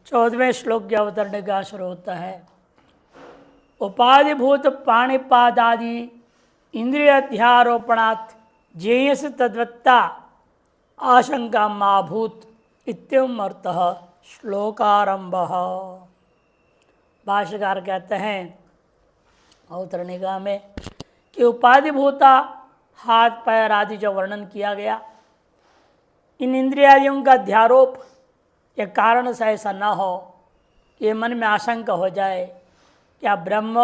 14वें श्लोक के अवतरण का शुरू होता है। उपाधिभूत पाणिपादादि इंद्रियाध्यारोपणात् जेयस तद्वत्ता आशंका माभूत इत्यम अर्थः श्लोकारंभः। भाष्यकार कहते हैं अवतरणिका में कि उपाधिभूता हाथ पैर आदि जो वर्णन किया गया, इन इंद्रियादियों का अध्यारोप के कारण से ऐसा न हो कि मन में आशंका हो जाए क्या ब्रह्म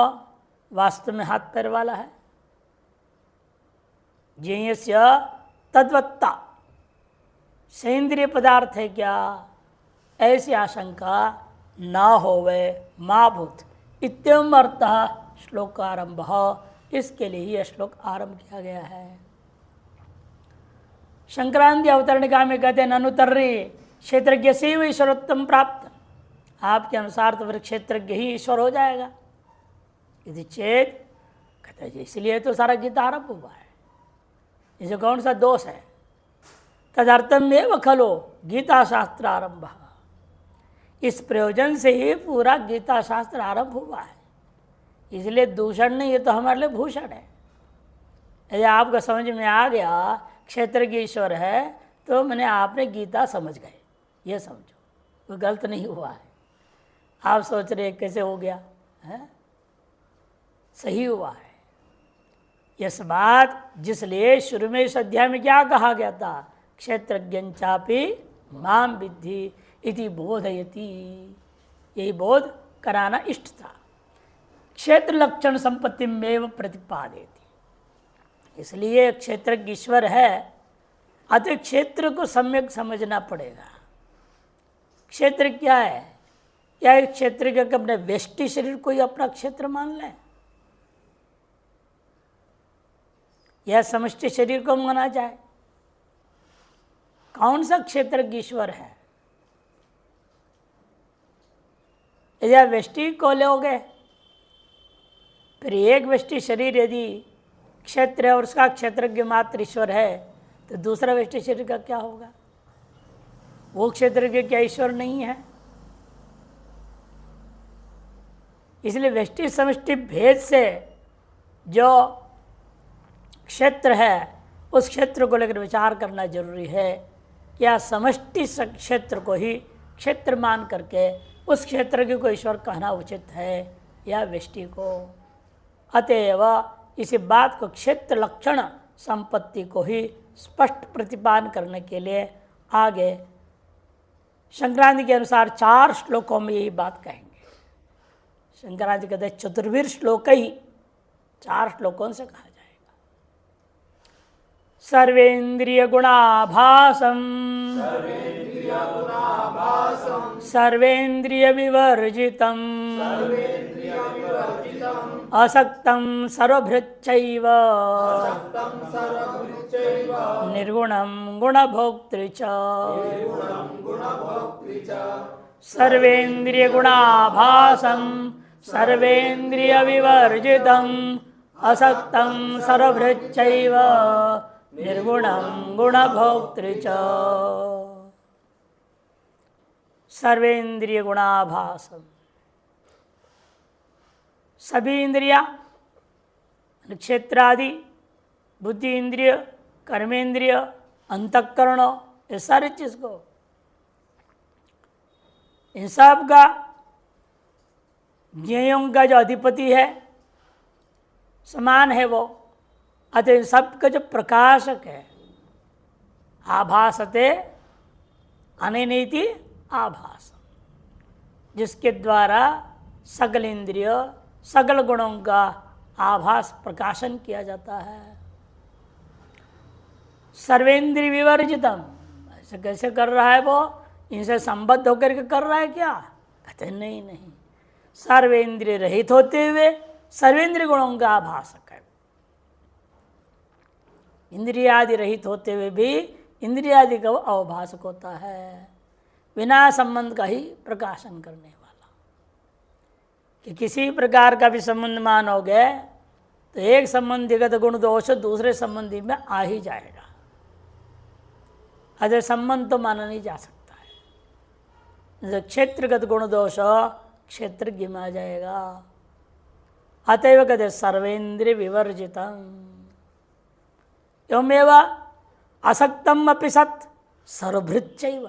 वास्तव में हाथ पैर वाला है। ज्ञेयस्य तद्वत्ता सेंद्रिय पदार्थ है क्या, ऐसी आशंका न होवे मा भूत इत्यम अर्थः श्लोकारंभ। इसके लिए यह श्लोक आरंभ किया गया है। संक्रांति अवतरणिका में कहते हैं अनुतर्री क्षेत्रज्ञ से ही ईश्वरोत्तम प्राप्त। आपके अनुसार तो फिर क्षेत्रज्ञ ही ईश्वर हो जाएगा। यदि चेत कहते हैं इसलिए तो सारा गीता आरंभ हुआ है। इसे कौन सा दोष है। तदर्थमेव खलो गीता शास्त्र आरंभ। इस प्रयोजन से ही पूरा गीता शास्त्र आरंभ हुआ है। इसलिए दूषण नहीं, ये तो हमारे लिए भूषण है। यदि आपको समझ में आ गया क्षेत्र की ईश्वर है तो मैंने आपने गीता समझ गए, ये समझो, कोई गलत नहीं हुआ है। आप सोच रहे कैसे हो गया है, सही हुआ है। यस बात जिसलिए शुरू में इस अध्याय में क्या कहा गया था, क्षेत्रज्ञापि माम विद्धि इति बोधयति, यही बोध कराना इष्ट था। क्षेत्र लक्षण संपत्ति में प्रतिपादित, इसलिए क्षेत्र ईश्वर है, अतः क्षेत्र को सम्यक समझना पड़ेगा। क्षेत्र क्या है, क्या एक क्षेत्र के अपने व्यष्टि शरीर को ही अपना क्षेत्र मान लें या समष्टि शरीर को माना जाए। कौन सा क्षेत्र ईश्वर है। यदि व्यष्टि को लोगे फिर एक व्यष्टि शरीर यदि क्षेत्र है और उसका क्षेत्रज्ञ मात्र ईश्वर है तो दूसरा व्यष्टि शरीर का क्या होगा। वो क्षेत्रज्ञ क्या ईश्वर नहीं है। इसलिए व्यष्टि समष्टि भेद से जो क्षेत्र है उस क्षेत्र को लेकर विचार करना जरूरी है। क्या समष्टि क्षेत्र को ही क्षेत्र मान करके उस क्षेत्र को ईश्वर कहना उचित है या व्यष्टि को। अतएव इसी बात को क्षेत्र लक्षण संपत्ति को ही स्पष्ट प्रतिपादन करने के लिए आगे संक्रांति के अनुसार 4 श्लोकों में यही बात कहेंगे। संक्रांति कहते हैं चतुर्वीर श्लोक ही 4 श्लोकों से कहा जाएगा। सर्वेन्द्रिय गुणाभासम सर्वेन्द्रिय विवर्जितम असक्तं सर्वभृच्चैव निर्गुणं गुणभोक्तृ च सर्वेन्द्रिय गुणाभासं सर्वेन्द्रिय विवर्जितं असक्तं सर्वभृच्चैव निर्गुणं गुणभोक्तृ च सर्वेन्द्रिय गुणाभासम। सभी इंद्रिया क्षेत्रादि बुद्धि इंद्रिय कर्मेंद्रिय अंतःकरण ये सारी चीज को इन सब का ज्ञेयों का जो अधिपति है समान है वो। अतः इन सब का जो प्रकाशक है आभासते अनेनेति आभास, जिसके द्वारा सकल इंद्रिय सकल गुणों का आभास प्रकाशन किया जाता है। सर्वेंद्रिय विवर्जितम, ऐसे कैसे कर रहा है वो, इनसे संबद्ध होकर के कर रहा है क्या, कहते नहीं। सर्वेंद्रिय रहित होते हुए सर्वेंद्रिय गुणों का आभासक है। इंद्रियादि रहित होते हुए भी इंद्रियादि का अवभासक होता है, बिना संबंध का ही प्रकाशन करने वाला। कि किसी प्रकार का भी संबंध मानोगे तो एक संबंधिगत गुण दोष दूसरे संबंधी में आ ही जाएगा। अजय संबंध तो माना नहीं जा सकता है। क्षेत्रगत गुण दोष क्षेत्रज्ञ में आ जाएगा। अतएव कहते सर्वेन्द्रिय विवर्जितम एवमेव असक्तम अपि सत् सर्वभृच्चैव,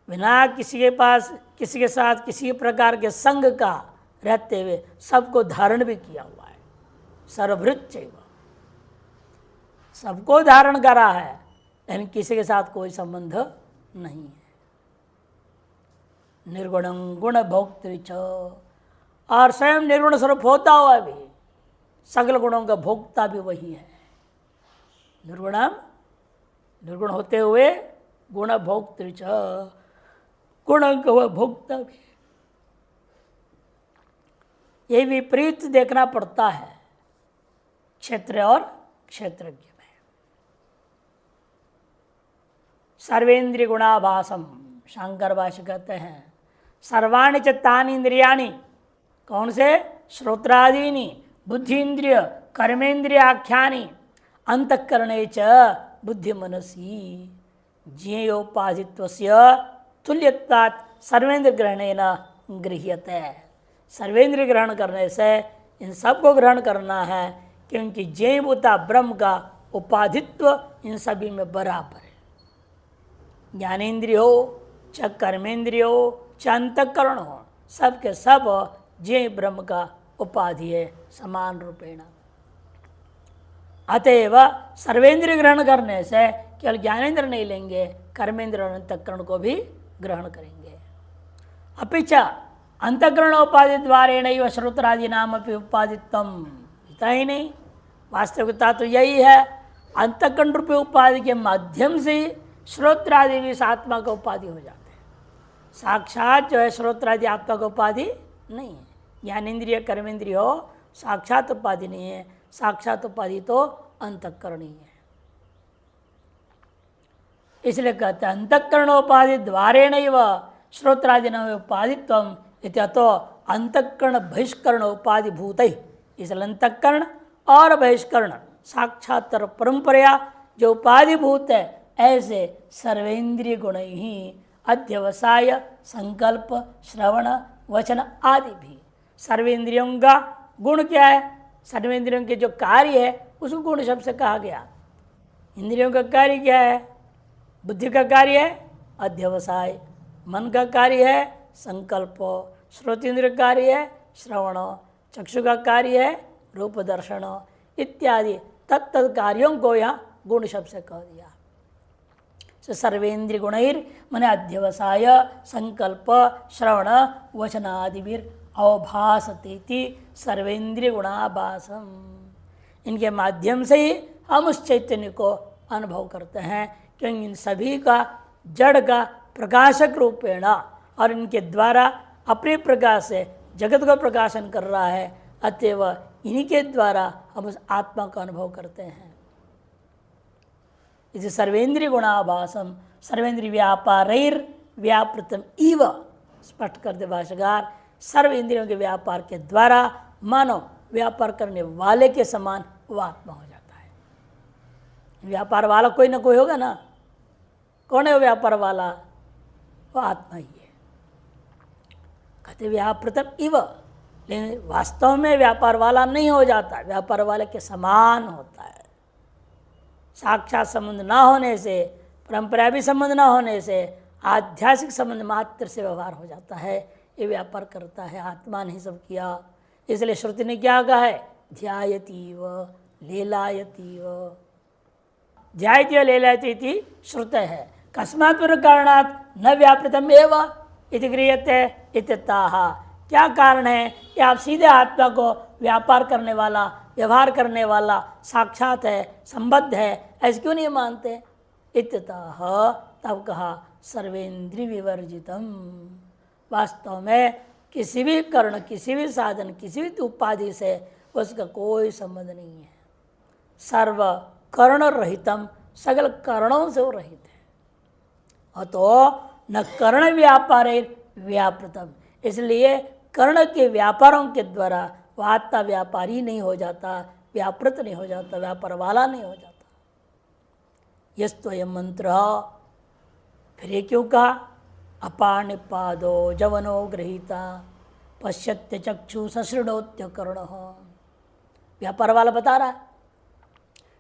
बिना किसी के पास किसी के साथ किसी प्रकार के संग का रहते हुए सबको धारण भी किया हुआ है। सर्वभृच्चैव, सबको धारण करा है, लेकिन किसी के साथ कोई संबंध नहीं है। निर्गुणं गुण भोक्तृ, और स्वयं निर्गुण स्वरूप होता हुआ भी सकल गुणों का भोक्ता भी वही है। निर्गुण होते हुए गुण भोक्तृ, गुण का वह भोक्ता भी। ये विपरीत देखना पड़ता है क्षेत्र और क्षेत्रज्ञ में। सर्वेन्द्रिय गुणाभासम, शंकर भाष्य कहते हैं सर्वाणि च तानि इंद्रियाणि, कौन से? श्रोत्रादीनि बुद्धि इंद्रिय कर्मेंद्रिय आख्यानि अंतःकरणे च बुद्धि मनसी ज्ञेयोपाधित्वस्य तुल्यत्वात् सर्वेन्द्र ग्रहणेन गृह्यते। सर्वेन्द्र ग्रहण करने से इन सबको ग्रहण करना है, क्योंकि ज्ञेयभूता ब्रह्म का उपाधित्व इन सभी में बराबर है। ज्ञानेन्द्रिय हो च कर्मेंद्रिय हो च अंतःकरण हो, सब के सब ज्ञेय ब्रह्म का उपाधि है समान रूपेण। अतएव सर्वेंद्रिय ग्रहण करने से केवल ज्ञानेन्द्र नहीं लेंगे, कर्मेंद्र और अंतःकरण को भी ग्रहण करेंगे। अपिच अंतःकरणोपाधि द्वारेण श्रोत्रादि नाम अपनी उपाधित्वम, इतना ही नहीं, वास्तविकता तो यही है, अंतःकरण रूपी उपाधि के माध्यम से ही श्रोत्रादि भी इस आत्मा का उपाधि हो जाते हैं। साक्षात जो है श्रोत्रादि आत्मा का उपाधि नहीं है। ज्ञानेन्द्रिय कर्मेंद्रिय हो साक्षात उपाधि नहीं है, साक्षात उपाधि तो अंतःकरण ही है। इसलिए कहते हैं अंतःकरणोपाधि द्वारेण श्रोत्रादि नाम उपाधित्वम इत्यतो अंतःकरण बहिष्करण उपाधि भूत ही। इसलिए अंतःकरण और बहिष्करण साक्षात परंपरा जो उपाधि भूत है, ऐसे सर्वेंद्रिय गुण ही अध्यवसाय संकल्प श्रवण वचन आदि भी। सर्वेंद्रियों का गुण क्या है? सर्वेंद्रियों के जो कार्य है उसको गुण शब्द से कहा गया। इंद्रियों का कार्य क्या है? बुद्धि का कार्य है अध्यवसाय, मन का कार्य है संकल्प, श्रोतेंद्र कार्य है श्रवण, चक्षु का कार्य है रूप दर्शन इत्यादि तत्त कार्यों को यहाँ गुण शब्द से कह दिया। सर्वेन्द्रिय गुणैर मन अध्यवसाय संकल्प श्रवण वचनादिवीर अवभासते सर्वेन्द्रिय गुणाभासम। इनके माध्यम से ही हम उस चैतन्य को अनुभव करते हैं, क्योंकि इन सभी का जड़ का प्रकाशक रूपेण और इनके द्वारा अपने प्रकाश से जगत को प्रकाशन कर रहा है। अतएव इन्हीं के द्वारा हम उस आत्मा का अनुभव करते हैं। इसे सर्वेन्द्रिय गुणाभासम सर्वेन्द्रिय व्यापारैर व्यापृतम इव, स्पष्ट कर दे भाष्यकार, सर्व इंद्रियों के व्यापार के द्वारा मानो व्यापार करने वाले के समान वो आत्मा हो जाता है। व्यापार वाला कोई ना कोई होगा ना, कौन है वो व्यापार वाला? वो आत्मा ही है। कहते व्यापृतम इव, लेकिन वास्तव में व्यापार वाला नहीं हो जाता, व्यापार वाले के समान होता है। साक्षात संबंध ना होने से, परंपरा भी संबंध ना होने से आध्यात्मिक संबंध मात्र से व्यवहार हो जाता है। ये व्यापार करता है, आत्मा ने सब किया। इसलिए श्रुति ने क्या कहा है? ध्यायतीव लीलायतीव, ध्यायतीव लीलायती श्रुत है। कस्मात् कारणात् न व्यापृतम एव इति गृह्यते इत्यतः। क्या कारण है कि आप सीधे आत्मा को व्यापार करने वाला, व्यवहार करने वाला साक्षात है, संबद्ध है, ऐसे क्यों नहीं मानते? इत्यतः तब कहा सर्वेन्द्रिय विवर्जितम। वास्तव में किसी भी कर्ण, किसी भी साधन, किसी भी उपाधि से उसका कोई संबंध नहीं है। सर्व कर्ण रहितम, सगल कर्णों से वो रहित है। अतो न कर्ण व्यापारे व्यापृतम, इसलिए कर्ण के व्यापारों के द्वारा वो आत्मा व्यापारी नहीं हो जाता, व्यापृत नहीं हो जाता, व्यापार वाला नहीं हो जाता। यस्तोयम मंत्र, फिर ये क्यों कहा? अपानिपादो जवनो गृहीता पश्यत्य चक्षु सशृणोत्य कर्ण। व्यापार वाला बता रहा है,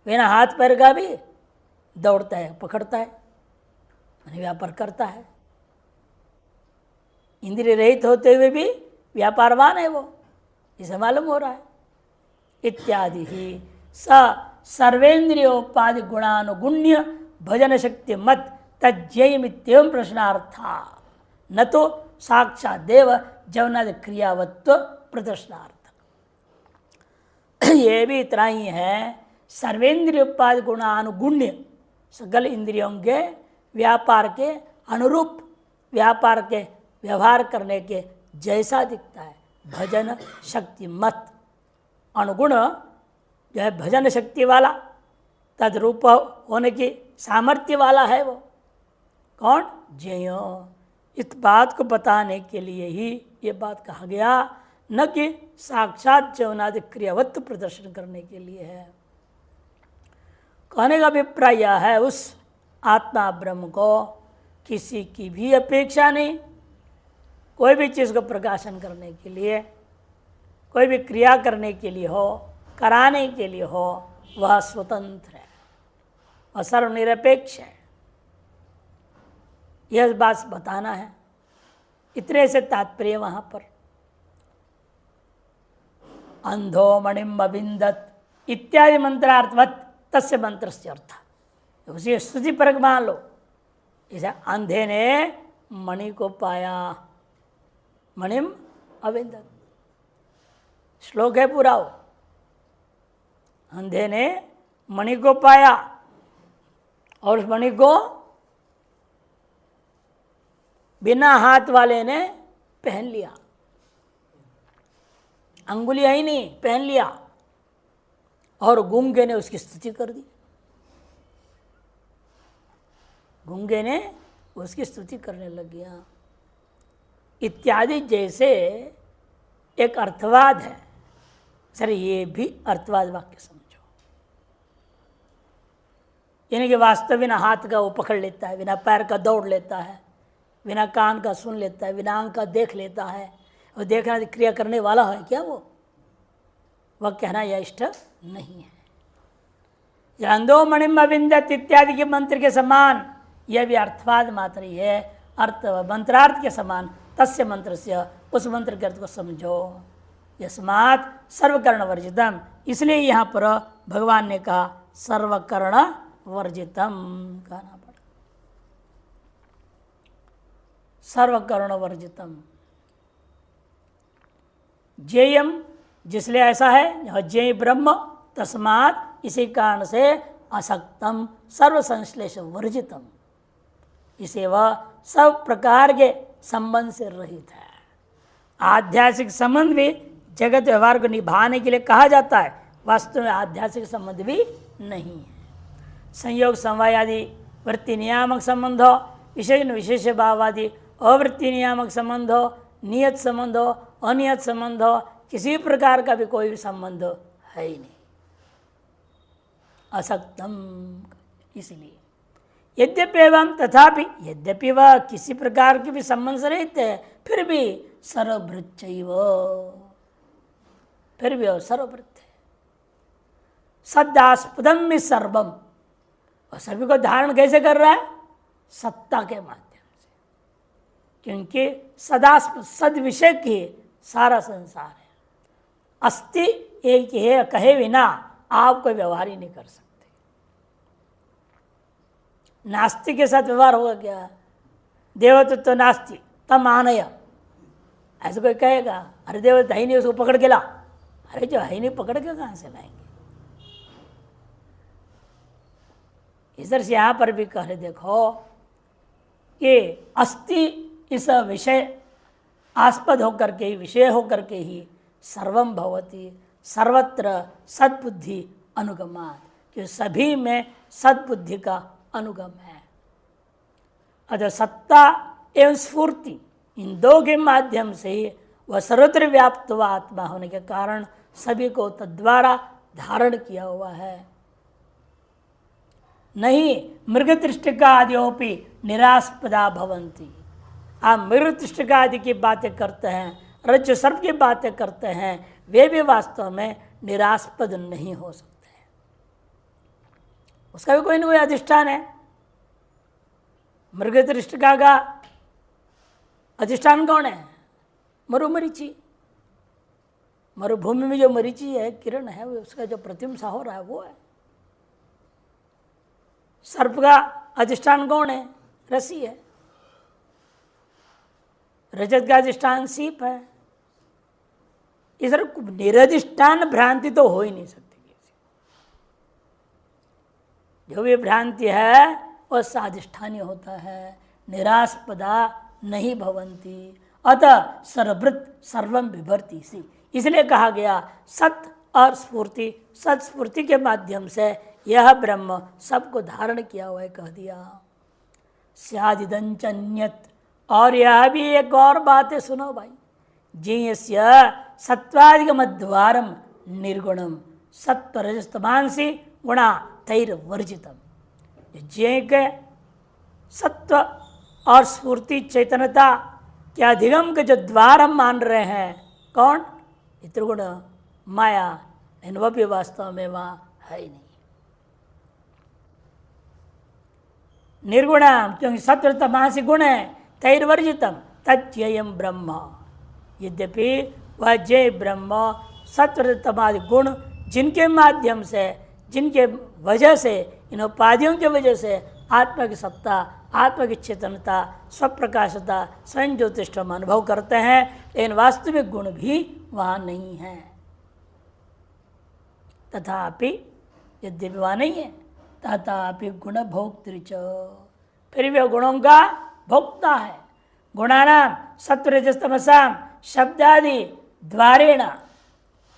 बिना हाथ पैर का भी दौड़ता है, पकड़ता है, व्यापार करता है। इंद्रिय रहित होते हुए भी व्यापारवान है वो, इसे मालूम हो रहा है। इत्यादि ही सर्वेन्द्रियोपाधि गुणानुगुण्य भजन शक्ति मत तज्जयमित्येवं प्रश्नार्था न तो साक्षात देव जवनादि क्रियावत्व प्रदर्शनार्थ। ये भी इतना ही है, सर्वेन्द्रियोपाधि गुणानुगुण्य सकल इंद्रियों के व्यापार के अनुरूप, व्यापार के व्यवहार करने के जैसा दिखता है। भजन शक्ति मत अनुगुण जो है भजन शक्ति वाला, तद्रूप होने की सामर्थ्य वाला है वो कौन? जयो। इस बात को बताने के लिए ही ये बात कहा गया, न कि साक्षात जवनादि क्रियावत्व प्रदर्शन करने के लिए है। कहने का अभिप्राय यह है, उस आत्मा ब्रह्म को किसी की भी अपेक्षा नहीं, कोई भी चीज़ को प्रकाशन करने के लिए, कोई भी क्रिया करने के लिए हो, कराने के लिए हो, वह स्वतंत्र है, वह सर्वनिरपेक्ष है। यह बात बताना है। इतने से तात्पर्य वहाँ पर अंधो मणिम अविंदत इत्यादि मंत्रार्थवत तस्य मंत्र से अर्थ, उसी स्तुति परक मान लो। जैसे अंधे ने मणि को पाया, मणिम अविंदत श्लोक है पूरा वो। अंधे ने मणि को पाया और उस मणि को बिना हाथ वाले ने पहन लिया, अंगुलियां ही नहीं, पहन लिया, और गूंगे ने उसकी स्तुति कर दी। गूंगे ने उसकी स्तुति करने लग गया। इत्यादि जैसे एक अर्थवाद है, सर ये भी अर्थवाद वाक्य समझो। यानी कि वास्तव बिना हाथ का वो पकड़ लेता है, बिना पैर का दौड़ लेता है, बिना कान का सुन लेता है, बिना आंख का देख लेता है, और देखना क्रिया करने वाला है क्या वो? वह कहना यह इष्ट नहीं है। अंधो मणिम अविंदत इत्यादि के मंत्र के समान यह भी अर्थवाद मात्र ही है, अर्थ मंत्रार्थ के समान। तस्य मंत्र से, उस मंत्र के अर्थ को समझो। यस्मात् सर्वकर्ण वर्जितम, इसलिए यहाँ पर भगवान ने कहा सर्वकर्ण वर्जितम, कहना पड़ा सर्वकर्ण वर्जितम। जेयम, जिसलिए ऐसा है, जय ब्रह्म, तस्मात् इसी कारण से असक्तम सर्व संश्लेष वर्जितम, इसे वह सब प्रकार के संबंध से रहित है। आध्यात्मिक संबंध भी जगत व्यवहार को निभाने के लिए कहा जाता है, वास्तव में आध्यात्मिक संबंध भी नहीं है। संयोग समवाय आदि वृत्ति नियामक संबंध हो, विशेष विशेष भाव आदि अवृत्ति नियामक संबंध हो, नियत संबंध हो, अनियत संबंध हो, किसी प्रकार का भी कोई भी संबंध है ही नहीं, असक्तम। इसलिए यद्यपि एवं तथापि, यद्यपि वह किसी प्रकार के भी संबंध से रहित है, फिर भी सर्वभृत्यैव, फिर भी वह सर्वभृत है। सदास्पदम सर्वम, और सभी को धारण कैसे कर रहा है? सत्ता के माध्यम से, क्योंकि सदास्पद सद विषय की सारा संसार है। अस्ति एक है कहे बिना आप कोई व्यवहार ही नहीं कर सकते। नास्ति के साथ व्यवहार होगा क्या? देवत्व तो नास्ति तम आनय, ऐसे कोई कहेगा अरे देवत्व है ही नहीं, उसको पकड़ के ला। अरे जो है ही नहीं, पकड़ के कहाँ से लाएंगे? इस तरह से यहाँ पर भी कह रहे, देखो कि अस्ति इस विषय आस्पद होकर के ही, विषय होकर के ही सर्वम भवति, सर्वत्र सद्बुद्धि अनुगमात, कि सभी में सद्बुद्धि का अनुगम है। अतः सत्ता एवं स्फूर्ति इन दो के माध्यम से ही वह सर्वत्र व्याप्त हुआ आत्मा होने के कारण सभी को तद्वारा धारण किया हुआ है। नहीं मृगतृष्टिका आदियोपि निरास्पदा भवंती, आप मृगतृष्टिका आदि की बातें करते हैं, रज्जु सर्प की बातें करते हैं, वे भी वास्तव में निरास्पद नहीं हो सकते हैं। उसका भी कोई न कोई अधिष्ठान है। मृगतृष्टिका का अधिष्ठान कौन है? मरुमरीचि। मरुभूमि में जो मरीचि है, किरण है, वो उसका जो प्रतिबिंब हो रहा है वो है। सर्प का अधिष्ठान कौन है? रस्सी है। रजत का अधिष्ठान सीप है। इस तरह निरधिष्ठान भ्रांति तो हो ही नहीं सकती। जो भी भ्रांति है वह साधिष्ठानीय होता है, निरास्पदा नहीं भवंती, अतः सर्वभृत सर्वम बिभर्ति सी। इसलिए कहा गया सत और स्फूर्ति, सत्स्फूर्ति के माध्यम से यह ब्रह्म सबको धारण किया हुआ है, कह दिया। स्यादिदंचन्यत, और यह भी एक और बात है, सुनो भाई। जियस्य सत्वादिगमद्वारम निर्गुणम सत्वरजस्तमांसी गुणा तैर्वर्जितम। जे के सत्व और स्फूर्ति चैतन्यता के अधिगम के जो द्वार हम मान रहे हैं, कौन? त्रिगुण माया, इन वह भी वास्तव में वहां है ही नहीं। निर्गुणम, क्योंकि सत्व तमासी गुण है, तैर्वर्जितम तज्जयम ब्रह्म। यद्यपि वह जय ब्रह्म सत्व तमादि गुण जिनके माध्यम से, जिनके वजह से, इन उपाधियों की वजह से आत्मा की सत्ता, आत्मा की चेतनता, स्वप्रकाशता, स्वयं ज्योतिष हम अनुभव करते हैं, लेकिन वास्तविक गुण भी वहाँ नहीं है। तथापि यद्यपि वहाँ नहीं है, तथापि गुण भोक्तृच, फिर भी गुणों का भोक्ता है। गुणानाम सत्वरजस्तमसाम शब्दादि द्वारेण,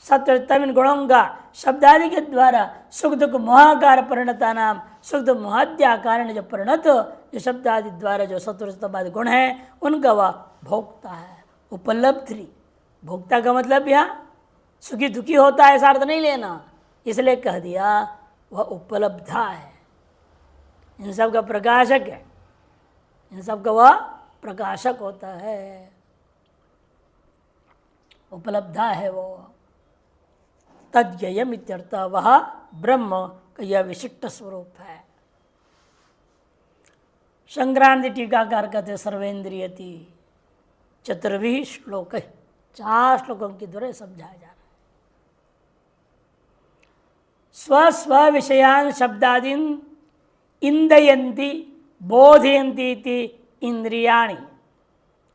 सत्वतम गुणों का शब्दादि के द्वारा सुख दुख मोहाकार परिणता नाम, सुख दुख मोहाद्याकार जो परिणत जो शब्दादि द्वारा जो सत्वरजतमादि गुण है, उनका वह भोक्ता है। उपलब्धि, भोक्ता का मतलब यहाँ सुखी दुखी होता है ऐसा अर्थ नहीं लेना, इसलिए कह दिया वह उपलब्धा है, इन सब का प्रकाशक है, इन सब का वह प्रकाशक होता है, उपलब्धा है वो। तद्ययम इत्यर्थ, वह ब्रह्म का यह विशिष्ट स्वरूप है। संक्रांति टीकाकार कहते सर्वेंद्रियति, चतुर्वी श्लोक, 4 श्लोकों के द्वारा समझाया जा रहा है। स्व स्व विषयान शब्दादीन इंदयंती बोधयंती इति इंद्रियाणि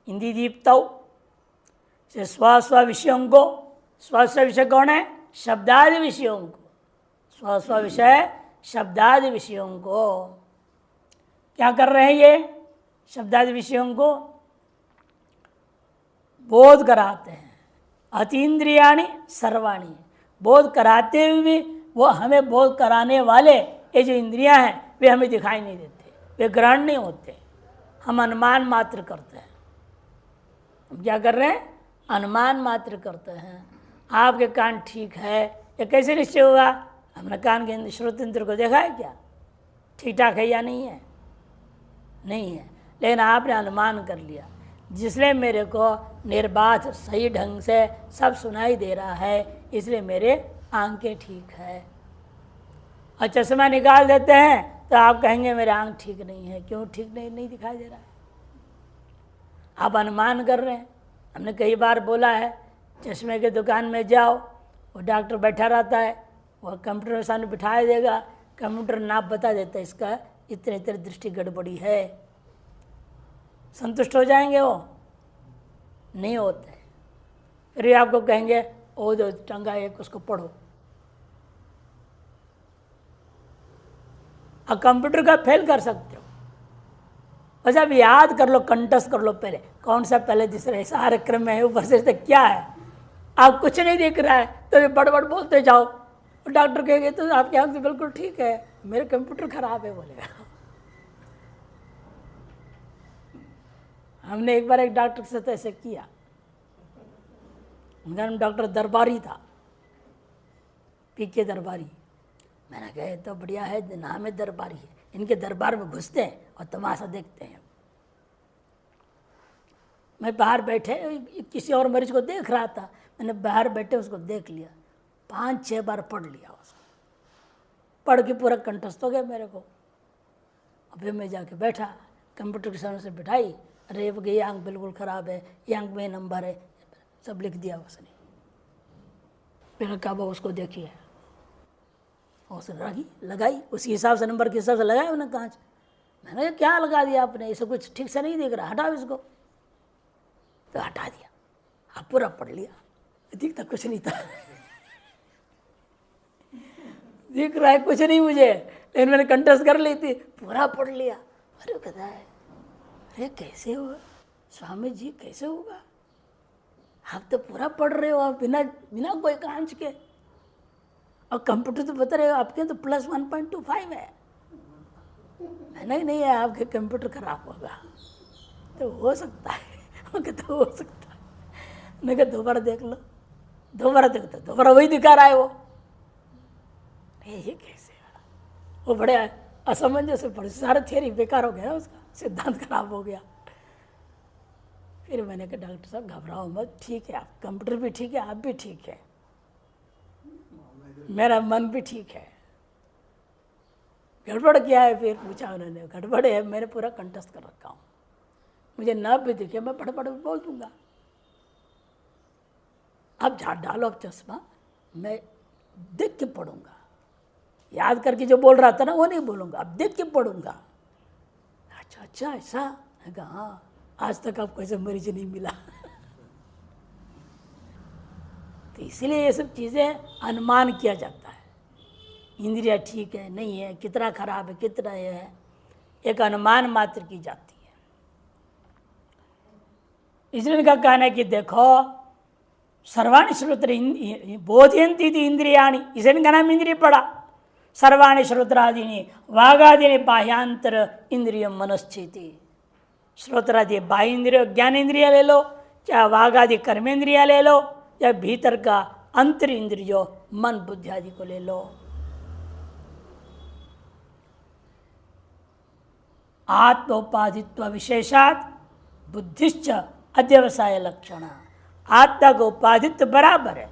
इंद्रिय दीप्तौ। स्व स्व विषयों को, स्व स्व विषय कौन है? शब्दादि विषयों को, स्व स्व विषय शब्दादि विषयों को क्या कर रहे हैं? ये शब्दादि विषयों को बोध कराते हैं। अतीन्द्रियाणि सर्वाणि, बोध कराते हुए भी वो हमें बोध कराने वाले ये जो इंद्रियां हैं वे हमें दिखाई नहीं देते, वे ग्रहण नहीं होते, हम अनुमान मात्र करते हैं। हम क्या कर रहे हैं? अनुमान मात्र करते हैं। आपके कान ठीक है, ये कैसे निश्चय होगा? हमने कान के श्रोत इंद्र को देखा है क्या ठीक ठाक है या नहीं है? नहीं है, लेकिन आपने अनुमान कर लिया, जिसलिए मेरे को निर्बाध सही ढंग से सब सुनाई दे रहा है, इसलिए मेरे आंखें ठीक है। और चश्मा निकाल देते हैं तो आप कहेंगे मेरे आंख ठीक नहीं है। क्यों ठीक नहीं दिखाई दे रहा है? आप अनुमान कर रहे हैं। हमने कई बार बोला है, चश्मे के दुकान में जाओ, वो डॉक्टर बैठा रहता है, वह कंप्यूटर के सामने बिठाया देगा, कंप्यूटर नाप बता देता है इसका इतने इतने दृष्टि गड़बड़ी है। संतुष्ट हो जाएंगे? वो नहीं होते। फिर आपको कहेंगे ओ जो टंगा एक उसको पढ़ो। अब कंप्यूटर का फेल कर सकते हो, बस अब याद कर लो, कंठस्थ कर लो पहले कौन सा पहले दूसरे सारे क्रम में है, ऊपर से क्या है। आप कुछ नहीं दिख रहा है तो बड़ बोलते जाओ, डॉक्टर कहेंगे तो आपकी आंख बिल्कुल ठीक है, मेरे कंप्यूटर खराब है बोलेगा। हमने एक बार एक डॉक्टर से तो ऐसे किया, उनका नाम डॉक्टर दरबारी था, पीके दरबारी। मैंने कहा तो बढ़िया है, नाम है दरबारी है, इनके दरबार में घुसते हैं और तमाशा देखते हैं। मैं बाहर बैठे किसी और मरीज को देख रहा था, मैंने बाहर बैठे उसको देख लिया, 5-6 बार पढ़ लिया उसको, पढ़ के पूरा कंठस्थ हो गया मेरे को। अभी मैं जाके बैठा, कंप्यूटर के सामने से बिठाई, अरे ये आंख बिल्कुल ख़राब है, ये आंख में नंबर है, सब लिख दिया उसने। मैंने कहा उसको देखिए, उसने लगाई उसी हिसाब से, नंबर के हिसाब से लगाया उन्हें कांच। मैंने कहा क्या लगा दिया आपने, इसे कुछ ठीक से नहीं दिख रहा, हटाओ इसको। तो हटा दिया, आप पूरा पढ़ लिया, दिखता कुछ नहीं था दिख रहा है कुछ नहीं मुझे, लेकिन मैंने कंठस्थ कर ली थी, पूरा पढ़ लिया। अरे कहता है अरे कैसे हुआ स्वामी जी, कैसे होगा, आप तो पूरा पढ़ रहे हो, आप बिना बिना कोई कांच के, और कंप्यूटर तो बता रहे हो आपके तो +1.25 है। मैंने नहीं है, आपके कंप्यूटर खराब होगा। तो हो सकता है, वो कहता हो सकता है। मैं कहा दोबारा देख लो, दोबारा देखता, दोबारा वही दिखा रहा है वो। ये कैसे, वो बड़े असमंजस से पड़े, सारा थियरी बेकार हो गया, उसका सिद्धांत खराब हो गया। फिर मैंने कहा डॉक्टर साहब घबराओ मत, ठीक है, आप कंप्यूटर भी ठीक है, आप भी ठीक है, मेरा मन भी ठीक है। गड़बड़ क्या है, फिर पूछा उन्होंने, गड़बड़ है, मैंने पूरा कंठस्थ कर रखा हूँ, मुझे न भी दिखे मैं बड़े बड़े बोल दूंगा। अब झाड़ डालो अब चश्मा, मैं देख के पढ़ूंगा, याद करके जो बोल रहा था ना वो नहीं बोलूंगा, अब देख के पढ़ूंगा। अच्छा अच्छा ऐसा, मैं कहा हाँ, आज तक आपको ऐसा मरीज नहीं मिला तो इसीलिए ये सब चीज़ें अनुमान किया जाता है, इंद्रिया ठीक है नहीं है, कितना खराब है कितना ये है, एक अनुमान मात्र की जाती है। इसलिए इनका कहना है कि देखो सर्वाणि श्रोत्र बोधयंती थी इंद्रियाणी, इसे इनका नाम इंद्रिय पड़ा। सर्वाणि श्रोत्रादीनि वागादीनि बाह्यांतर इंद्रिय मनश्चेति, श्रोत्रादि बाह्य इंद्रिय ज्ञान इंद्रिया ले लो, चाहे वागादि कर्मेंद्रिया ले लो, या भीतर का अंतर इंद्रियो मन बुद्धि आदि को ले लो। आत्मोपाधित्व विशेषात बुद्धिश्च अध्यवसाय लक्षण, आत्मा का उपाधित्व बराबर है,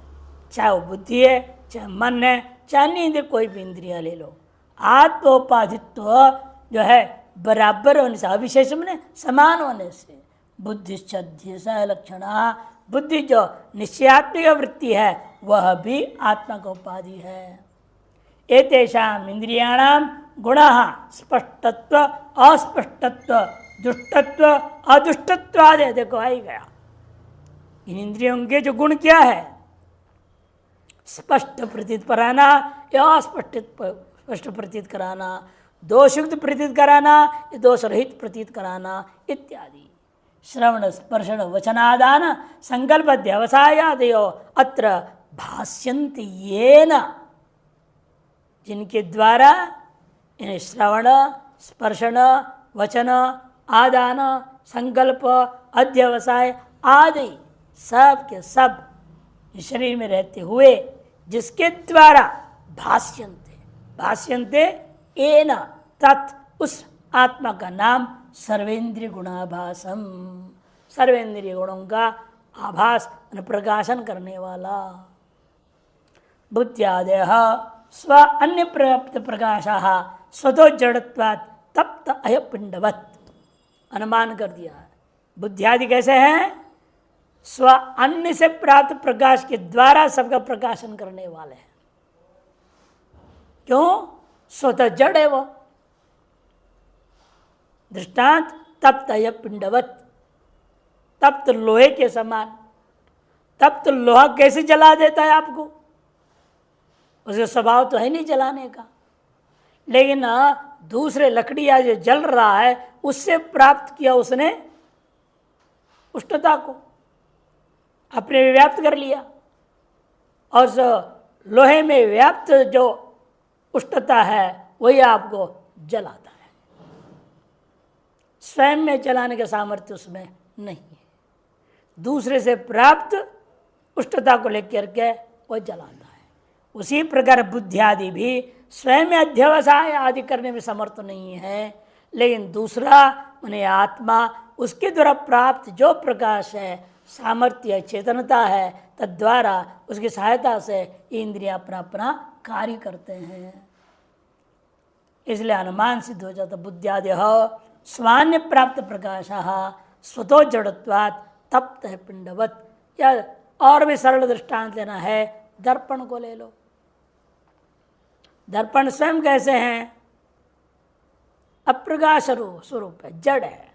चाहे वो बुद्धि है चाहे मन है चाहे अन्य इंद्रिय कोई भी इंद्रिया ले लो। आत्मोपाधित्व जो है बराबर होने से, अविशेष में समान होने से, बुद्धिश्च अध्यवसाय लक्षण, बुद्धि जो निश्चयात्मिक वृत्ति है वह भी आत्मा का उपाधि है। एतेषाम इंद्रियाणाम गुणः स्पष्टत्व अस्पष्टत्व दुष्टत्व अदुष्टत्व आदि, देखो आ ही गया। इन इंद्रियों के जो गुण क्या है, स्पष्ट प्रतीत कराना या अस्पष्ट प्रतीत कराना, दोषयुक्त प्रतीत कराना या दोष रहित प्रतीत कराना इत्यादि। श्रवण स्पर्शन वचनादान संकल्प व्यवसायादयो अत्र भाष्यन्ति येन, जिनके द्वारा इन्हें श्रवण स्पर्शन वचन आदान संकल्प अध्यवसाय आदि सब के सब शरीर में रहते हुए जिसके द्वारा भाष्यन्ते एन तत् उस आत्मा का नाम सर्वेंद्रिय गुणाभासम, सर्वेंद्रिय गुणों का आभास प्रकाशन करने वाला। बुद्ध्यादय स्व अन्य प्राप्त प्रकाशा स्वतो जड़त्वात् तप्त अयपिंडवत्, अनुमान कर दिया है। बुद्धियादि कैसे हैं, स्व अन्य से प्राप्त प्रकाश के द्वारा सबका प्रकाशन करने वाले हैं। क्यों, स्वतः जड़ है वो। दृष्टांत तप्त अयपिंडवत्, तप्त लोहे के समान। तप्त लोहा कैसे जला देता है आपको, उसका स्वभाव तो है नहीं जलाने का, लेकिन दूसरे लकड़ियां जो जल रहा है उससे प्राप्त किया उसने उष्णता को, अपने व्याप्त कर लिया, और जो लोहे में व्याप्त जो उष्णता है वही आपको जलाता है। स्वयं में जलाने का सामर्थ्य उसमें नहीं है, दूसरे से प्राप्त उष्णता को लेकर के वह जलाता है। उसी प्रकार बुद्धि आदि भी स्वयं में अध्यवसाय आदि करने में समर्थ नहीं है, लेकिन दूसरा उन्हें आत्मा उसके द्वारा प्राप्त जो प्रकाश है, सामर्थ्य, चेतनता है, तद्वारा उसकी सहायता से इंद्रियां अपना अपना कार्य करते हैं। इसलिए अनुमान सिद्ध हो जाता बुद्धियादि स्वान्य प्राप्त प्रकाश स्वतो जड़त्वात् तप्त है पिंडवत। या और भी सरल दृष्टांत लेना है, दर्पण को ले लो। दर्पण स्वयं कैसे हैं? अप्रकाश स्वरूप है, जड़ है,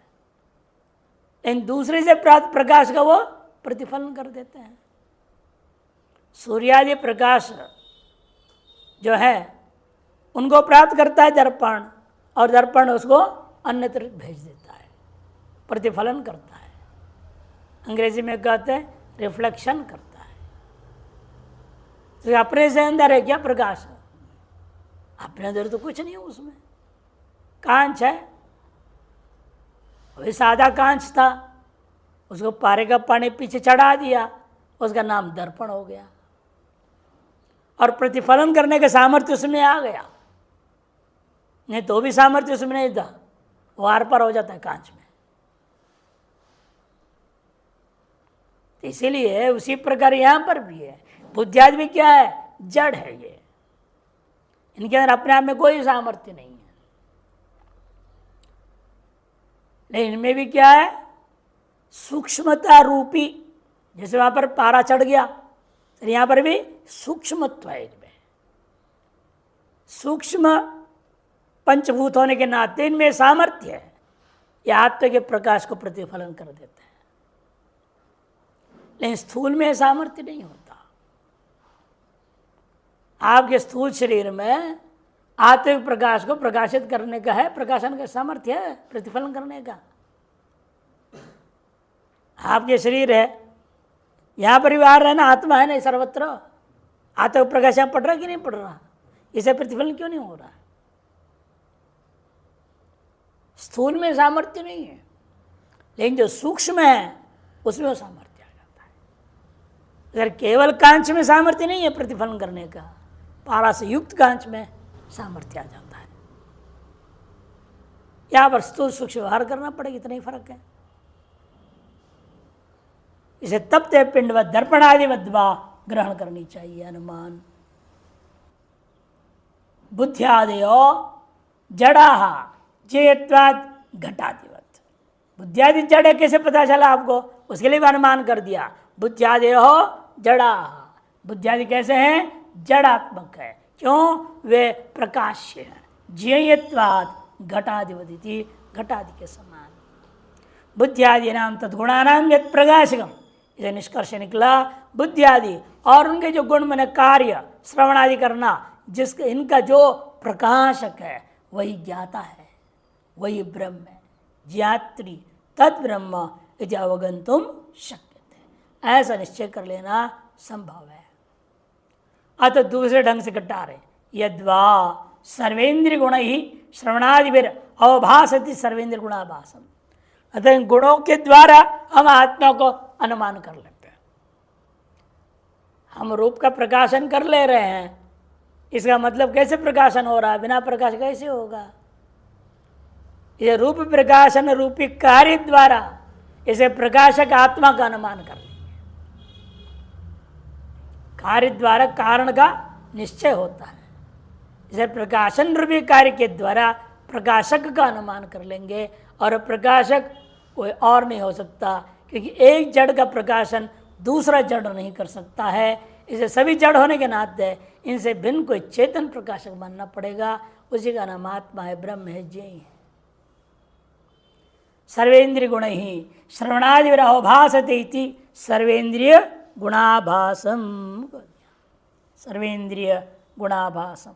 लेकिन दूसरे से प्राप्त प्रकाश का वो प्रतिफलन कर देते हैं। सूर्यादि प्रकाश जो है उनको प्राप्त करता है दर्पण, और दर्पण उसको अन्यत्र भेज देता है, प्रतिफलन करता है। अंग्रेजी में कहते हैं रिफ्लेक्शन करता है। तो अपने से अंदर है क्या प्रकाश? अपने अंदर तो कुछ नहीं है, उसमें कांच है, वही सादा कांच था, उसको पारे का पानी पीछे चढ़ा दिया, उसका नाम दर्पण हो गया, और प्रतिफलन करने का सामर्थ्य उसमें आ गया। नहीं तो भी सामर्थ्य उसमें नहीं था, वो आर पार हो जाता है कांच में। तो इसीलिए उसी प्रकार यहां पर भी है, बुद्धियादि भी क्या है? जड़ है। ये इनके अंदर अपने आप में कोई सामर्थ्य नहीं है, लेकिन इनमें भी क्या है? सूक्ष्मता रूपी, जैसे वहां पर पारा चढ़ गया, तो यहां पर भी सूक्ष्मत्व है इनमें। सूक्ष्म पंचभूत होने के नाते इनमें सामर्थ्य है, यह आत्मा के प्रकाश को प्रतिफलन कर देते हैं। लेकिन स्थूल में सामर्थ्य नहीं होता। आपके स्थूल शरीर में आत्मिक प्रकाश को प्रकाशित करने का है, प्रकाशन का सामर्थ्य है, प्रतिफलन करने का। आपके शरीर है, यहां पर व्यवहार है ना, आत्मा है ना सर्वत्र, आत्मिक प्रकाश यहां पड़ रहा कि नहीं पड़ रहा? इसे प्रतिफलन क्यों नहीं हो रहा? स्थूल में सामर्थ्य नहीं है, लेकिन जो सूक्ष्म है उसमें वो सामर्थ्य आ जाता है। अगर केवल कांच में सामर्थ्य नहीं है प्रतिफलन करने का, पारा से युक्त कांच में सामर्थ्य आ जाता है। यहां पर स्थूल सूक्ष्म व्यवहार करना पड़ेगा, इतना ही फर्क है। इसे तप्ते पिंडवत दर्पण आदि मध्वा ग्रहण करनी चाहिए। अनुमान बुद्धियादयो जड़ा चेत्वाद घटादिवत। बुद्धियादि जड़ कैसे पता चला आपको? उसके लिए भी अनुमान कर दिया। बुद्धियादयो जड़ा, बुद्धियादि कैसे हैं? जड़ात्मक है। क्यों? वे प्रकाश्य है। ज्ञेयत्वाद घटादिवदिति, घटादि के समान। बुद्धियादि नाम तद्गुणानाम यत् प्रकाशकम, इसे निष्कर्ष निकला बुद्धियादि और उनके जो गुण मन कार्य श्रवण आदि करना, जिसका इनका जो प्रकाशक है वही ज्ञाता है, वही ब्रह्म है। ज्ञात्री तद ब्रह्म यदि अवगंतुम शक्यते, ऐसा निश्चय कर लेना संभव है। अतः दूसरे ढंग से घटा रहे, यद्वा सर्वेंद्रिय गुण ही श्रवणादिभिर अवभासति सर्वेंद्रिय गुणाभासम। अतः इन गुणों के द्वारा हम आत्मा को अनुमान कर लेते हैं। हम रूप का प्रकाशन कर ले रहे हैं, इसका मतलब कैसे प्रकाशन हो रहा है? बिना प्रकाश कैसे होगा? ये रूप प्रकाशन रूपी कार्य द्वारा इसे प्रकाशक आत्मा का अनुमान कर लेंगे। कार्य द्वारा कारण का निश्चय होता है, इसे प्रकाशन रूपी कार्य के द्वारा प्रकाशक का अनुमान कर लेंगे। और प्रकाशक कोई और नहीं हो सकता, क्योंकि एक जड़ का प्रकाशन दूसरा जड़ नहीं कर सकता है। इसे सभी जड़ होने के नाते इनसे भिन्न कोई चेतन प्रकाशक मानना पड़ेगा। उसी का नाम आत्मा है, ब्रह्म है, जय है। सर्वेंद्रिय गुण ही श्रवणादिभासते इति सर्वेंद्रिय गुणाभासम। सर्वेंद्रिय गुणाभासम।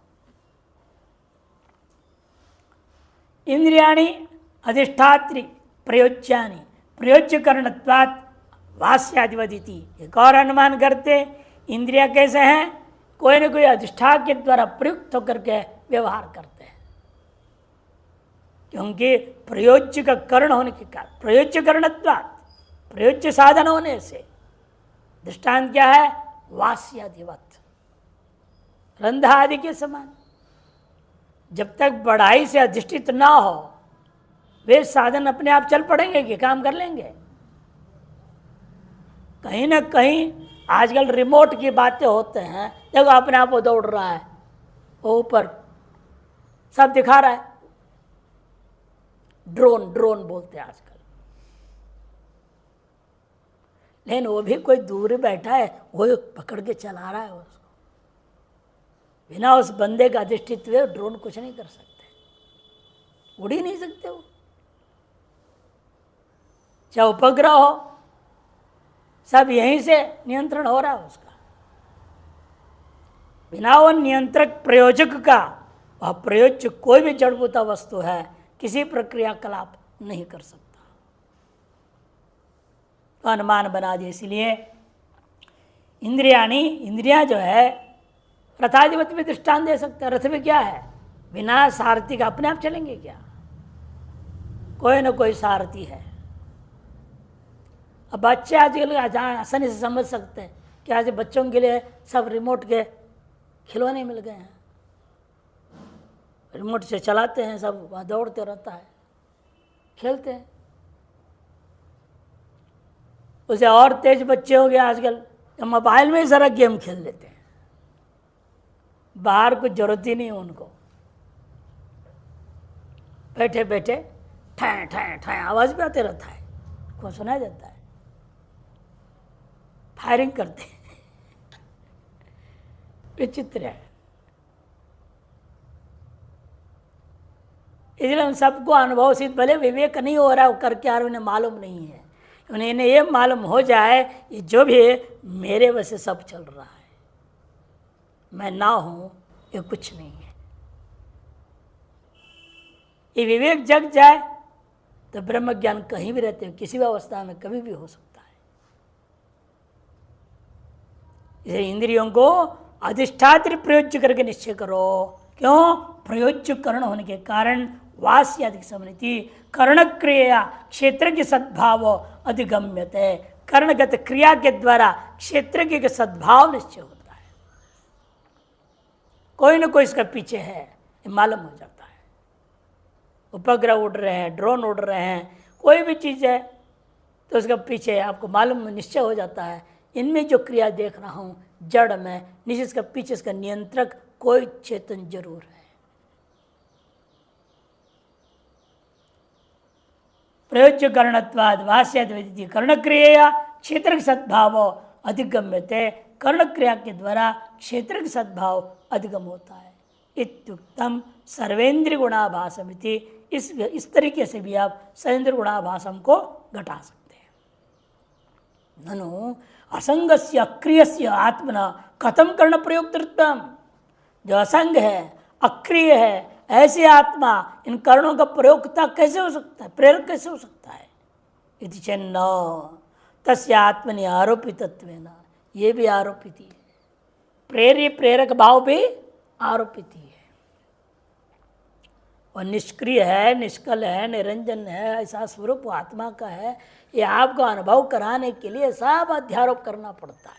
इंद्रियाणि अधिष्ठात्री प्रयोज्यानि प्रयोज्यकरणत्वात् वास्यादिवदिति। एक और अनुमान करते, इंद्रिया कैसे हैं? कोई न कोई अधिष्ठान के द्वारा प्रयुक्त होकर के व्यवहार करते हैं, क्योंकि प्रयोज्य का करण होने के कारण, प्रयोज्य करणत्वात्, प्रयोज्य साधन होने से। दृष्टांत क्या है? वास्यादिवत, रंधा आदि के समान। जब तक बढ़ाई से अधिष्ठित ना हो वे साधन अपने आप चल पड़ेंगे कि काम कर लेंगे? कहीं ना कहीं आजकल रिमोट की बातें होते हैं, देखो अपने आप वो दौड़ रहा है, वो ऊपर सब दिखा रहा है। ड्रोन ड्रोन बोलते हैं आजकल, लेकिन वो भी कोई दूर बैठा है, वो पकड़ के चला रहा है उसको। बिना उस बंदे का अधिष्ठित्व ड्रोन कुछ नहीं कर सकते, उड़ ही नहीं सकते वो। चाहे उपग्रह हो, सब यहीं से नियंत्रण हो रहा है उसका। बिना वो नियंत्रक प्रयोजक का, वह प्रयोज्य कोई भी जड़भूता वस्तु है, किसी प्रक्रिया कलाप नहीं कर सकता। तो अनुमान बना दिए। इसलिए इंद्रियां जो है रथाधिपति भी दृष्टांत दे सकते हैं। रथ में क्या है, बिना सारथी का अपने आप चलेंगे क्या? कोई ना कोई सारथी है। अब बच्चे आजकल आसानी से समझ सकते हैं कि आज बच्चों के लिए सब रिमोट के खिलौने मिल गए हैं, रिमोट से चलाते हैं, सब वहाँ दौड़ते रहता है, खेलते हैं। उसे और तेज बच्चे हो गए आजकल, तो मोबाइल में ही सारा गेम खेल लेते हैं, बाहर कुछ जरूरत ही नहीं है उनको। बैठे बैठे ठाए ठाए ठाए आवाज भी आते रहता है, को सुनाया जाता है, फायरिंग करते हैं। विचित्र है। इसलिए हम सबको अनुभव सिद्ध, भले विवेक नहीं हो रहा है, वो करके आ रहे उन्हें मालूम नहीं है। उन्हें ये मालूम हो जाए ये जो भी है मेरे वजह से सब चल रहा है, मैं ना हूं ये कुछ नहीं है। ये विवेक जग जाए तो ब्रह्म ज्ञान कहीं भी रहते हो, किसी भी अवस्था में कभी भी हो सकता है। इसे इंद्रियों को अधिष्ठात्र प्रयोज्य करके निश्चय करो। क्यों? प्रयोज्य करण होने के कारण वास्यादि समृति कर्ण क्रिया क्षेत्र की सद्भाव अधिगम्यते। कर्णगत क्रिया के द्वारा क्षेत्र के सद्भाव निश्चय होता है। कोई ना कोई इसका पीछे है, ये मालूम हो जाता है। उपग्रह उड़ रहे हैं, ड्रोन उड़ रहे हैं, कोई भी चीज़ है तो उसका पीछे आपको मालूम निश्चय हो जाता है। इनमें जो क्रिया देख रहा हूँ जड़ में, निश्चय इसका पीछे इसका नियंत्रक कोई चेतन जरूर है। प्रयोज्य कर्णत्वाद वास्याद्वैती कर्ण क्रिया क्षेत्र सद्भाव अधिगम्यते। कर्ण क्रिया के द्वारा क्षेत्र के सद्भाव अधिगम होता है। इत्युक्तम सर्वेंद्रिय गुणाभासमिति। इस तरीके से भी आप सर्वेंद्रिय गुणाभासम को घटा सकते हैं। ननु असंगस्य अक्रियस्य आत्मना कथम कर्ण प्रयोक्तृत्वम। जो असंग है, अक्रिय है, ऐसी आत्मा इन कर्णों का प्रयोगता कैसे हो सकता है, प्रेरक कैसे हो सकता है? यदि चेन्न तस्य आत्मनि आरोपितत्वेन, ये भी आरोपित ही है। प्रेर्य प्रेरक भाव भी आरोपित ही है। और निष्क्रिय है, निष्कल है, निरंजन है, ऐसा स्वरूप आत्मा का है। ये आपको अनुभव कराने के लिए सब अध्यारोप करना पड़ता है।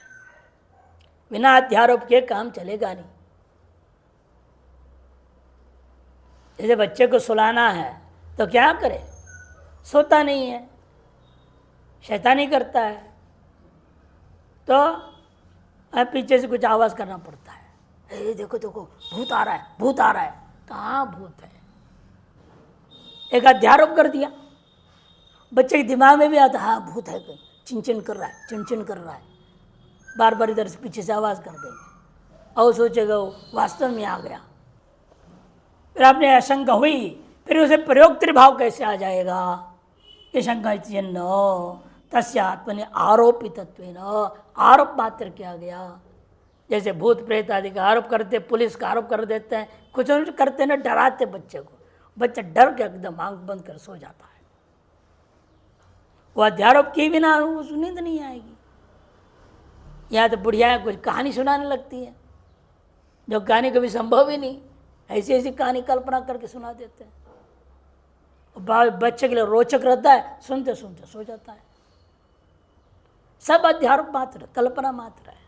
बिना अध्यारोप के काम चलेगा नहीं। जैसे बच्चे को सुलाना है तो क्या करे, सोता नहीं है, शैतानी करता है, तो पीछे से कुछ आवाज़ करना पड़ता है, देखो देखो भूत आ रहा है, भूत आ रहा है। कहाँ भूत है? एक अध्यारोप कर दिया, बच्चे के दिमाग में भी आता है हाँ भूत है, चिंचिन कर रहा है, चिंचिन कर रहा है, बार बार इधर से पीछे से आवाज़ कर देंगे और सोचेगा वो वास्तव में आ गया। फिर आपने आशंका हुई, फिर उसे प्रयोग त्रिभाव कैसे आ जाएगा? ये शंका न तस्य आत्मनि आरोपितत्वेन, आरोप मात्र किया गया। जैसे भूत प्रेत आदि का आरोप करते, पुलिस का आरोप कर देते हैं, कुछ करते ना, डराते बच्चे को, बच्चा डर के एकदम आंख बंद कर सो जाता है। वो अध्यारोप किए बिना उसको नींद नहीं आएगी। या तो बुढ़िया कुछ कहानी सुनाने लगती है, जो कहानी कभी संभव ही नहीं, ऐसी ऐसी कहानी कल्पना करके सुना देते हैं। बच्चे के लिए रोचक रहता है, सुनते सुनते सो जाता है। सब अध्यारोप मात्र, कल्पना मात्र है।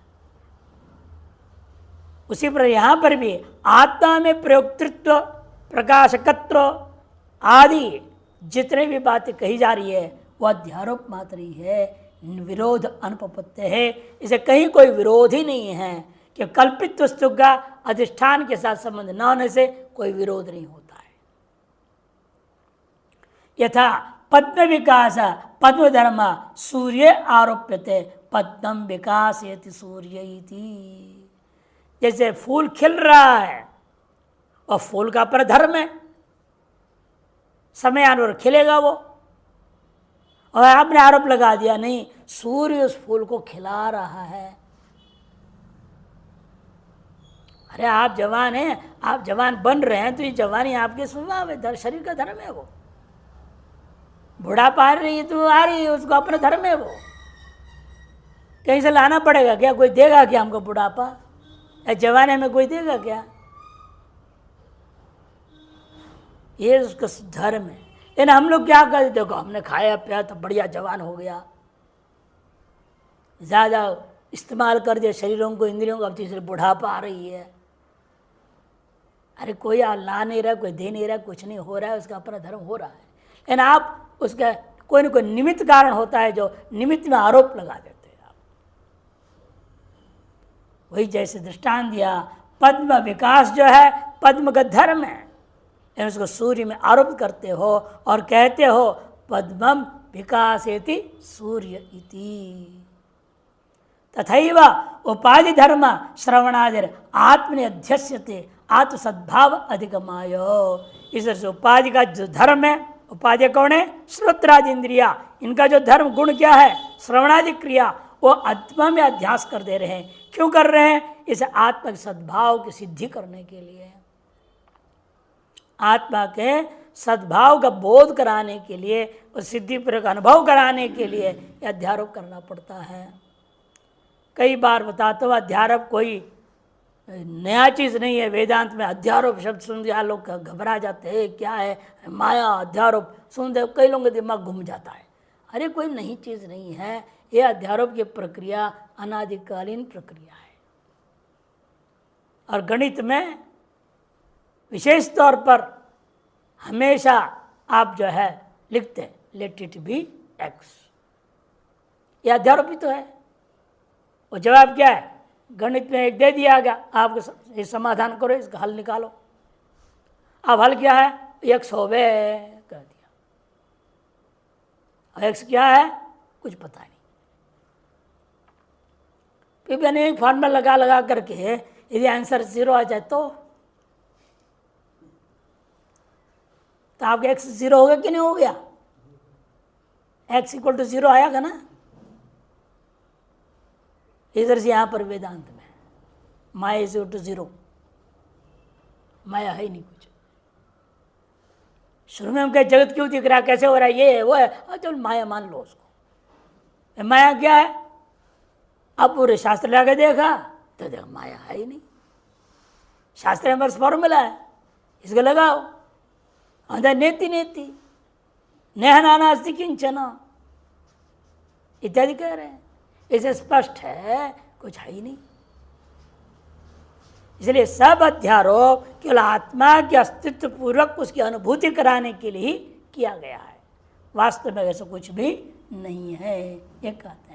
उसी पर यहां पर भी आत्मा में प्रयोक्तृत्व, प्रकाशकत्व आदि जितने भी बातें कही जा रही है वह अध्यारोप मात्र ही है, विरोध अनुपपत्ति है। इसे कहीं कोई विरोध ही नहीं है कि कल्पित वस्तु का अधिष्ठान के साथ संबंध न होने से कोई विरोध नहीं होता है। यथा पद्म विकास पद्म धर्म सूर्य आरोप्यते पद्म विकास यति सूर्य इति। जैसे फूल खिल रहा है और फूल का पर धर्म है, समय आने पर खिलेगा वो, और आपने आरोप लगा दिया नहीं सूर्य उस फूल को खिला रहा है। अरे आप जवान हैं, आप जवान बन रहे हैं तो ये जवानी आपके स्वभाव है, शरीर का धर्म है वो। बुढ़ापा आ रही है तो आ रही है, उसको अपना धर्म है वो। कहीं से लाना पड़ेगा क्या? कोई देगा क्या हमको बुढ़ापा? या जवानी में कोई देगा क्या? ये उसका धर्म है। लेकिन हम लोग क्या करते, देखो हमने खाया पिया तो बढ़िया जवान हो गया, ज़्यादा इस्तेमाल कर दिया शरीरों को, इंद्रियों को, अब तीसरे बुढ़ापा आ रही है। अरे कोई ला नहीं रहा, कोई दे नहीं रहा, कुछ नहीं हो रहा है, उसका अपना धर्म हो रहा है। लेकिन आप उसका कोई न कोई निमित्त कारण होता है जो निमित्त में आरोप लगा देते हैं आप। वही जैसे दृष्टांत दिया, पद्म विकास जो है पद्म का धर्म है, उसको सूर्य में आरोप करते हो और कहते हो पद्मम विकासेति सूर्य इति। तथैव उपाधि धर्म श्रवणादिर आत्मनि अध्यस्यते आत्म सद्भाव अधिगमाय। इस तरह से उपाधि का जो धर्म है, उपाधि कौन है? श्रोत्रादि इंद्रिया, इनका जो धर्म गुण क्या है? श्रवणादि क्रिया, वो आत्मा में अध्यास कर दे रहे हैं। क्यों कर रहे हैं? इसे आत्मा के सद्भाव की सिद्धि करने के लिए, आत्मा के सद्भाव का बोध कराने के लिए और सिद्धि पूर्वक अनुभव कराने के लिए यह अध्यारोप करना पड़ता है। कई बार बताता हूँ, अध्यारोप कोई नया चीज़ नहीं है। वेदांत में अध्यारोप शब्द सुनते लोग घबरा जाते हैं, क्या है माया अध्यारोप सुनते, कई लोगों का दिमाग घूम जाता है। अरे कोई नई चीज़ नहीं है, ये अध्यारोप की प्रक्रिया अनादिकालीन प्रक्रिया है। और गणित में विशेष तौर पर हमेशा आप जो है लिखते हैं लेट इट बी एक्स, यह अध्यारोप ही तो है। और जवाब क्या है? गणित में एक दे दिया गया, आपको ये समाधान करो, इसका हल निकालो। अब हल क्या है? एक्स होवे कह दिया, और एक्स क्या है कुछ पता नहीं। फिर मैंने एक फॉर्मूला लगा लगा करके यदि आंसर 0 आ जाए तो आपका एक्स 0 हो गया कि नहीं हो गया? एक्स इक्वल टू 0 आएगा ना। इधर से यहाँ पर वेदांत में माया इज इक्वल टू 0, माया है ही नहीं कुछ। शुरू में हम कहे जगत क्यों दिख रहा है, कैसे हो रहा है, ये है वो है, और चलो माया मान लो उसको। माया क्या है? अब पूरे शास्त्र लगा देखा तो देखो माया है ही नहीं। शास्त्र में बस फॉर्मूला है, इसको लगाओ, अंदर नेति नेति नेह नानास्ति किंचन इत्यादि कह रहे हैं। इसे स्पष्ट है कुछ है ही नहीं। इसलिए सब अध्यारोप केवल आत्मा के अस्तित्व पूर्वक उसकी अनुभूति कराने के लिए ही किया गया है, वास्तव में ऐसा कुछ भी नहीं है। ये कहते